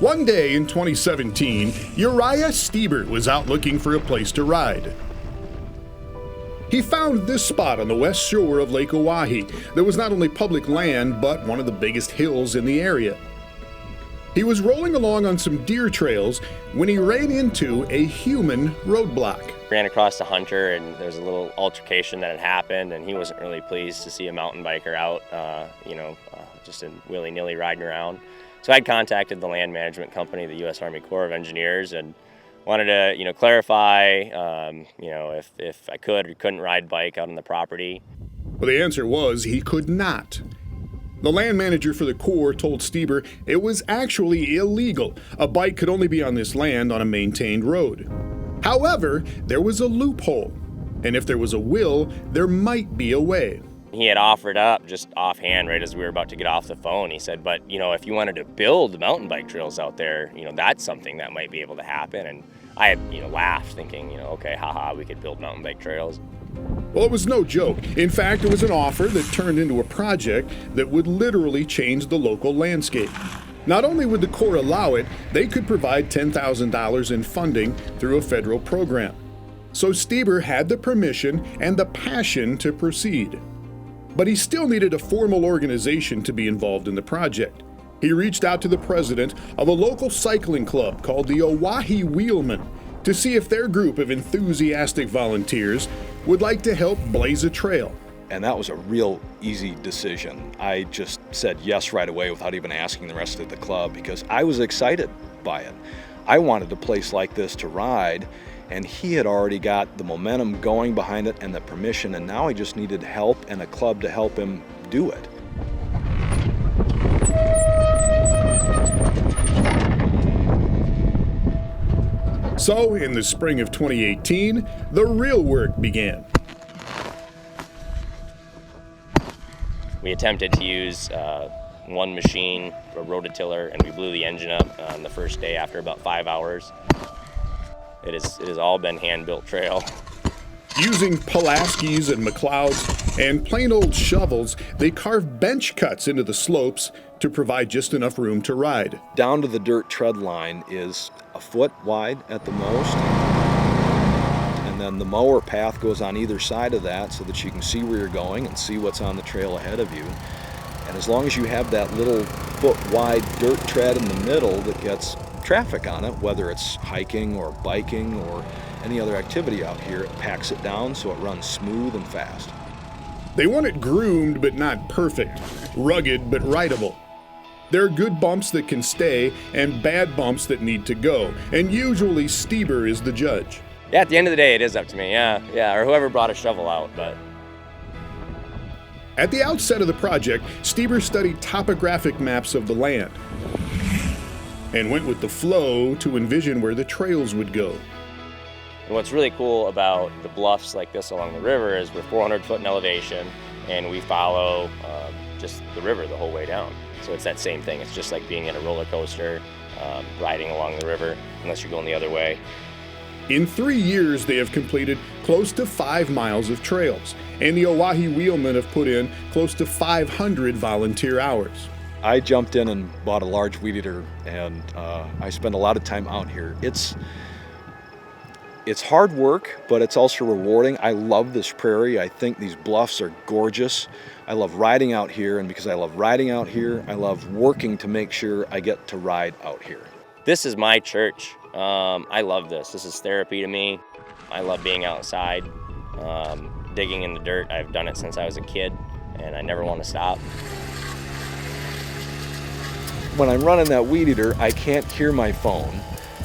One day in 2017, Uriah Steber was out looking for a place to ride. He found this spot on the west shore of Lake Oahe that was not only public land, but one of the biggest hills in the area. He was rolling along on some deer trails when he ran into a human roadblock. Ran across a hunter and there was a little altercation that had happened, and he wasn't really pleased to see a mountain biker out, just in willy-nilly riding around. So I'd contacted the land management company, the U.S. Army Corps of Engineers, and wanted to, clarify, if I could or couldn't ride bike out on the property. Well, the answer was he could not. The land manager for the Corps told Steber it was actually illegal. A bike could only be on this land on a maintained road. However, there was a loophole, and if there was a will, there might be a way. He had offered up just offhand right as we were about to get off the phone. He said, but, if you wanted to build mountain bike trails out there, that's something that might be able to happen. And I had, laughed thinking, okay, haha, we could build mountain bike trails. Well, it was no joke. In fact, it was an offer that turned into a project that would literally change the local landscape. Not only would the Corps allow it, they could provide $10,000 in funding through a federal program. So Steber had the permission and the passion to proceed. But he still needed a formal organization to be involved in the project. He reached out to the president of a local cycling club called the Oahe Wheelmen to see if their group of enthusiastic volunteers would like to help blaze a trail. And that was a real easy decision. I just said yes right away without even asking the rest of the club because I was excited by it. I wanted a place like this to ride, and he had already got the momentum going behind it and the permission, and now he just needed help and a club to help him do it. So, in the spring of 2018, the real work began. We attempted to use one machine, a rototiller, and we blew the engine up on the first day after about 5 hours. It has all been hand-built trail. Using Pulaskis and McLeods and plain old shovels, they carved bench cuts into the slopes to provide just enough room to ride. Down to the dirt tread line is a foot wide at the most. And then the mower path goes on either side of that so that you can see where you're going and see what's on the trail ahead of you. And as long as you have that little foot-wide dirt tread in the middle that gets traffic on it, whether it's hiking or biking or any other activity out here, it packs it down so it runs smooth and fast. They want it groomed but not perfect, rugged but rideable. There are good bumps that can stay and bad bumps that need to go, and usually Steber is the judge. Yeah, at the end of the day, it is up to me, yeah, or whoever brought a shovel out, but. At the outset of the project, Steber studied topographic maps of the land and went with the flow to envision where the trails would go. And what's really cool about the bluffs like this along the river is we're 400 foot in elevation, and we follow just the river the whole way down. So it's that same thing. It's just like being in a roller coaster, riding along the river, unless you're going the other way. In 3 years, they have completed close to 5 miles of trails, and the Oahe Wheelmen have put in close to 500 volunteer hours. I jumped in and bought a large weed eater, and I spend a lot of time out here. It's hard work, but it's also rewarding. I love this prairie. I think these bluffs are gorgeous. I love riding out here, and because I love riding out here, I love working to make sure I get to ride out here. This is my church. I love this. This is therapy to me. I love being outside, digging in the dirt. I've done it since I was a kid, and I never want to stop. When I'm running that weed eater, I can't hear my phone.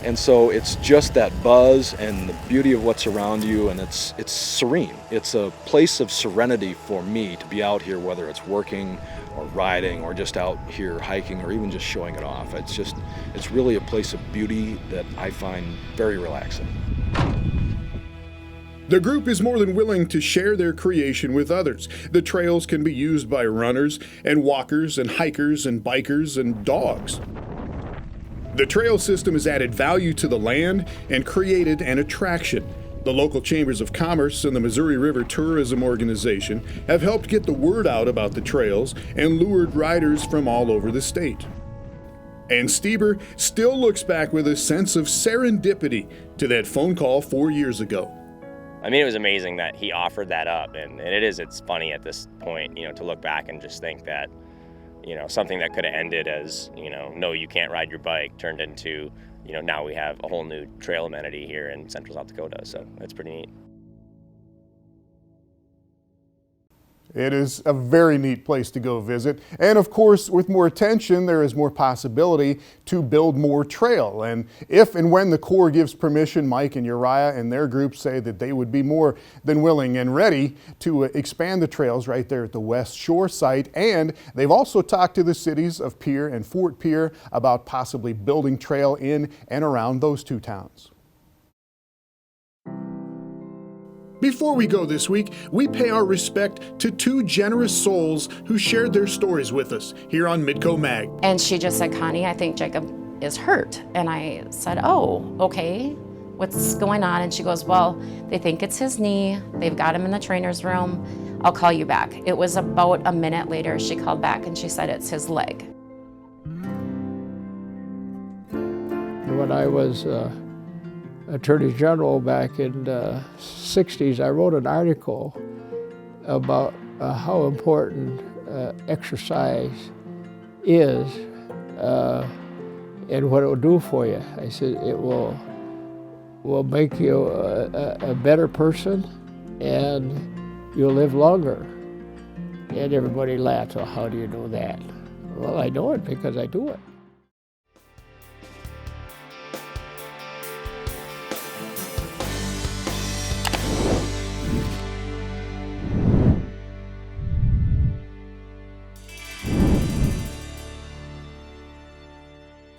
And so it's just that buzz and the beauty of what's around you, and it's serene. It's a place of serenity for me to be out here, whether it's working or riding or just out here hiking or even just showing it off. It's really a place of beauty that I find very relaxing. The group is more than willing to share their creation with others. The trails can be used by runners and walkers and hikers and bikers and dogs. The trail system has added value to the land and created an attraction. The local chambers of commerce and the Missouri River Tourism Organization have helped get the word out about the trails and lured riders from all over the state. And Steber still looks back with a sense of serendipity to that phone call 4 years ago. I mean, it was amazing that he offered that up, and it's funny at this point, to look back and just think that, something that could have ended as, no, you can't ride your bike, turned into, now we have a whole new trail amenity here in Central South Dakota, so it's pretty neat. It is a very neat place to go visit. And of course, with more attention, there is more possibility to build more trail. And if and when the Corps gives permission, Mike and Uriah and their group say that they would be more than willing and ready to expand the trails right there at the West Shore site. And they've also talked to the cities of Pierre and Fort Pierre about possibly building trail in and around those two towns. Before we go this week, we pay our respect to two generous souls who shared their stories with us here on Midco Mag. And she just said, Connie, I think Jacob is hurt. And I said, oh, okay, what's going on? And she goes, well, they think it's his knee. They've got him in the trainer's room. I'll call you back. It was about a minute later, she called back and she said it's his leg. When I was Attorney General back in the 60s, I wrote an article about how important exercise is and what it will do for you. I said it will make you a better person and you'll live longer. And everybody laughed, well, how do you know that? Well, I know it because I do it.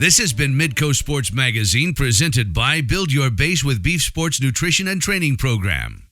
This has been Midco Sports Magazine, presented by Build Your Base with Beef Sports Nutrition and Training Program.